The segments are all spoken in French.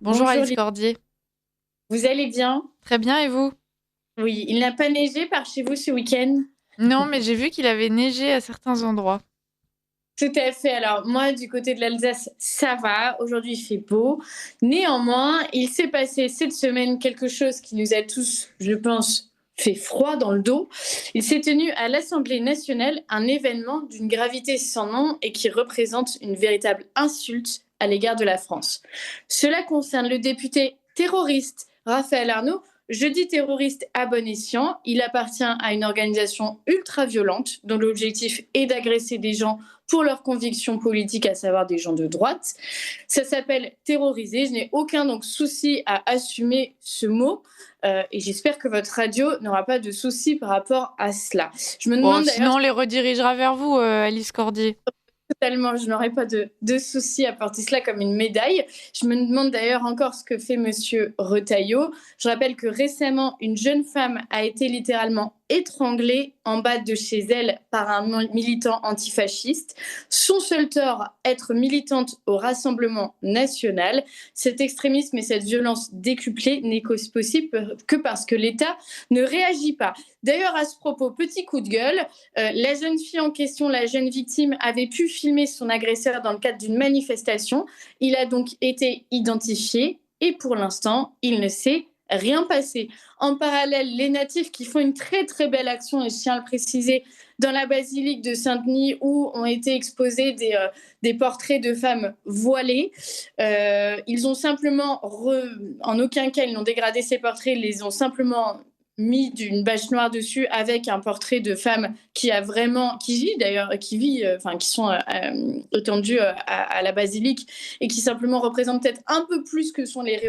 Bonjour Bonjour, Alice Cordier. vous allez bien? Très bien et vous? Oui, il n'a pas neigé par chez vous ce week-end? Non, mais j'ai vu qu'il avait neigé à certains endroits. Tout à fait. Alors moi, du côté de l'Alsace, ça va. Aujourd'hui, il fait beau. Néanmoins, il s'est passé cette semaine quelque chose qui nous a tous, je pense, fait froid dans le dos. Il s'est tenu à l'Assemblée nationale un événement d'une gravité sans nom et qui représente une véritable insulte à l'égard de la France. Cela concerne le député terroriste Raphaël Arnaud. Je dis terroriste à bon escient. Il appartient à une organisation ultra-violente dont l'objectif est d'agresser des gens pour leurs convictions politiques, à savoir des gens de droite. Ça s'appelle terroriser. Je n'ai aucun donc souci à assumer ce mot. Et j'espère que votre radio n'aura pas de soucis par rapport à cela. Je me Bon, demande sinon d'ailleurs on les redirigera vers vous, Alice Cordier. totalement, je n'aurais pas de souci à porter cela comme une médaille. Je me demande d'ailleurs encore ce que fait Monsieur Retailleau. Je rappelle que récemment, une jeune femme a été littéralement étranglée en bas de chez elle par un militant antifasciste. Son seul tort, être militante au Rassemblement national. Cet extrémisme et cette violence décuplée n'est possible que parce que l'État ne réagit pas. D'ailleurs, à ce propos, petit coup de gueule, la jeune fille en question, la jeune victime, avait pu filmer son agresseur dans le cadre d'une manifestation. Il a donc été identifié et pour l'instant, il ne s'est rien passé. En parallèle, les natifs qui font une très très belle action, et je tiens à le préciser, dans la basilique de Saint-Denis où ont été exposés des portraits de femmes voilées. Ils ont simplement, en aucun cas ils n'ont dégradé ces portraits, ils les ont simplement mis d'une bâche noire dessus avec un portrait de femme qui a vraiment, qui vit d'ailleurs, qui sont étendues à la basilique et qui simplement représentent peut-être un peu plus que sont les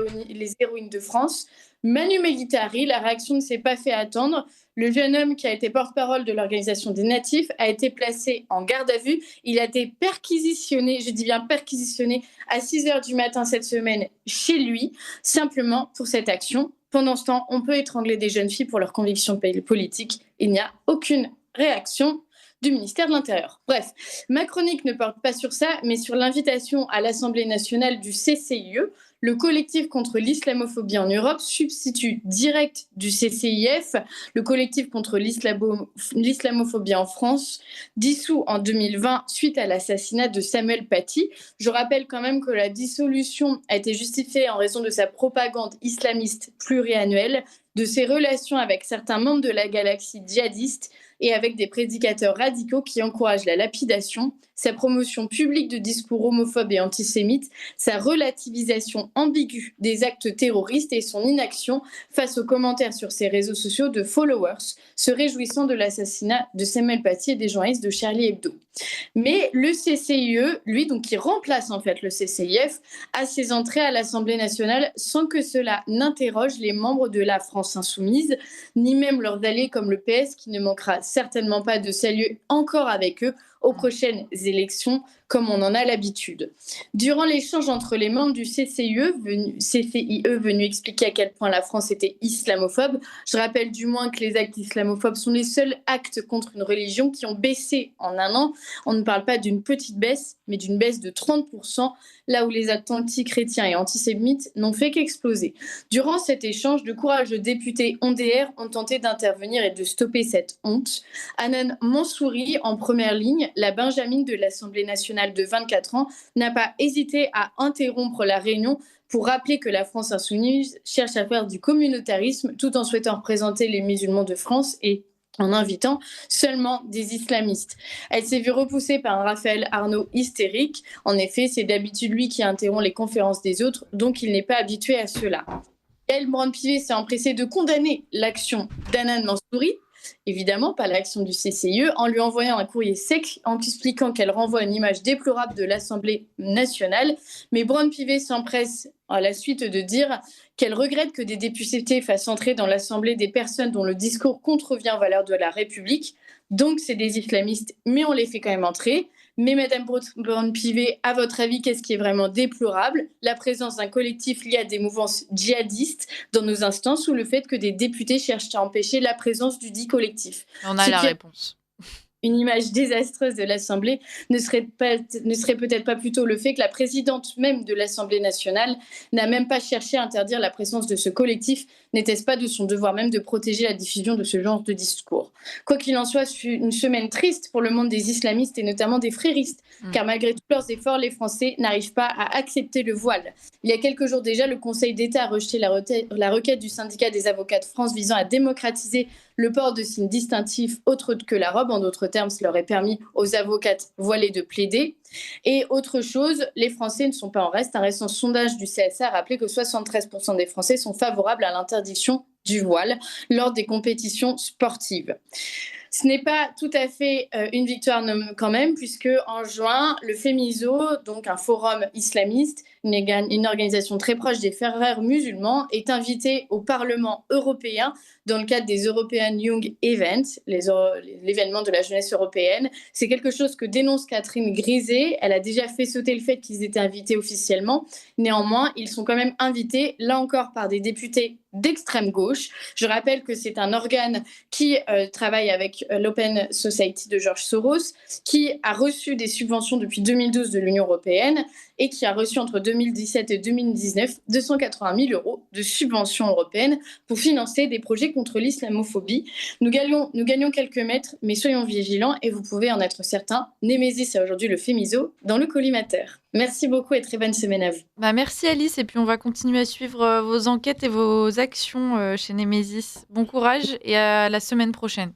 héroïnes de France. Manu Militari, la réaction ne s'est pas fait attendre. Le jeune homme qui a été porte-parole de l'organisation des natifs a été placé en garde à vue. Il a été perquisitionné, je dis bien perquisitionné, à 6 heures du matin cette semaine chez lui, simplement pour cette action. Pendant ce temps, on peut étrangler des jeunes filles pour leurs convictions politiques. Il n'y a aucune réaction du ministère de l'Intérieur. Bref, ma chronique ne porte pas sur ça, mais sur l'invitation à l'Assemblée nationale du CCIE, le collectif contre l'islamophobie en Europe, substitut direct du CCIF, le collectif contre l'islamophobie en France, dissous en 2020 suite à l'assassinat de Samuel Paty. Je rappelle quand même que la dissolution a été justifiée en raison de sa propagande islamiste pluriannuelle, de ses relations avec certains membres de la galaxie djihadiste et avec des prédicateurs radicaux qui encouragent la lapidation, sa promotion publique de discours homophobes et antisémites, sa relativisation ambiguë des actes terroristes et son inaction face aux commentaires sur ses réseaux sociaux de followers se réjouissant de l'assassinat de Samuel Paty et des journalistes de Charlie Hebdo. Mais le CCIE, lui, donc qui remplace en fait le CCIF, a ses entrées à l'Assemblée nationale sans que cela n'interroge les membres de la France insoumise, ni même leurs alliés comme le PS, qui ne manquera certainement pas de saluer encore avec eux aux prochaines élections, comme on en a l'habitude. Durant l'échange entre les membres du CCIE venus expliquer à quel point la France était islamophobe, je rappelle du moins que les actes islamophobes sont les seuls actes contre une religion qui ont baissé en un an. On ne parle pas d'une petite baisse, mais d'une baisse de 30%, là où les actes anti-chrétiens et antisémites n'ont fait qu'exploser. Durant cet échange, de courageux députés ONDR ont tenté d'intervenir et de stopper cette honte. Hanan Mansouri, en première ligne, la Benjamine de l'Assemblée nationale de 24 ans, n'a pas hésité à interrompre la réunion pour rappeler que la France insoumise cherche à faire du communautarisme tout en souhaitant représenter les musulmans de France et en invitant seulement des islamistes. Elle s'est vue repoussée par un Raphaël Arnaud hystérique. En effet, c'est d'habitude lui qui interrompt les conférences des autres, donc il n'est pas habitué à cela. Yael Braun-Pivet s'est empressée de condamner l'action d'Hanan Mansouri, évidemment pas l'action du CCIE, en lui envoyant un courrier sec en expliquant qu'elle renvoie une image déplorable de l'Assemblée nationale. Mais Braun-Pivet s'empresse à la suite de dire qu'elle regrette que des députés fassent entrer dans l'Assemblée des personnes dont le discours contrevient aux valeurs de la République. Donc c'est des islamistes, mais on les fait quand même entrer. Mais Madame Braun-Pivet, à votre avis, qu'est-ce qui est vraiment déplorable? La présence d'un collectif lié à des mouvances djihadistes dans nos instances ou le fait que des députés cherchent à empêcher la présence du dit collectif? On a Ce la qui réponse. une image désastreuse de l'Assemblée ne serait peut-être pas plutôt le fait que la présidente même de l'Assemblée nationale n'a même pas cherché à interdire la présence de ce collectif? N'était-ce pas de son devoir même de protéger la diffusion de ce genre de discours? Quoi qu'il en soit, ce fut une semaine triste pour le monde des islamistes et notamment des fréristes, car malgré tous leurs efforts, les Français n'arrivent pas à accepter le voile. Il y a quelques jours déjà, le Conseil d'État a rejeté la requête du syndicat des avocats de France visant à démocratiser le port de signes distinctifs autres que la robe. En d'autres termes, cela aurait permis aux avocates voilées de plaider. Et autre chose, les Français ne sont pas en reste. Un récent sondage du CSA a rappelé que 73% des Français sont favorables à l'interdiction du voile lors des compétitions sportives. Ce n'est pas tout à fait une victoire quand même, puisque en juin, le FEMISO, donc un forum islamiste, une organisation très proche des frères musulmans, est invité au Parlement européen dans le cadre des European Young Events, l'événement de la jeunesse européenne. C'est quelque chose que dénonce Catherine Grisé. Elle a déjà fait sauter le fait qu'ils étaient invités officiellement. Néanmoins, ils sont quand même invités, là encore, par des députés d'extrême gauche. Je rappelle que c'est un organe qui travaille avec l'Open Society de George Soros, qui a reçu des subventions depuis 2012 de l'Union européenne et qui a reçu entre 2017 et 2019 280 000 euros de subventions européennes pour financer des projets contre l'islamophobie. Nous gagnons quelques mètres, mais soyons vigilants et vous pouvez en être certain. Némésis a aujourd'hui le FEMISO dans le collimateur. Merci beaucoup et très bonne semaine à vous. Merci Alice, et puis on va continuer à suivre vos enquêtes et vos actions chez Némésis. Bon courage et à la semaine prochaine.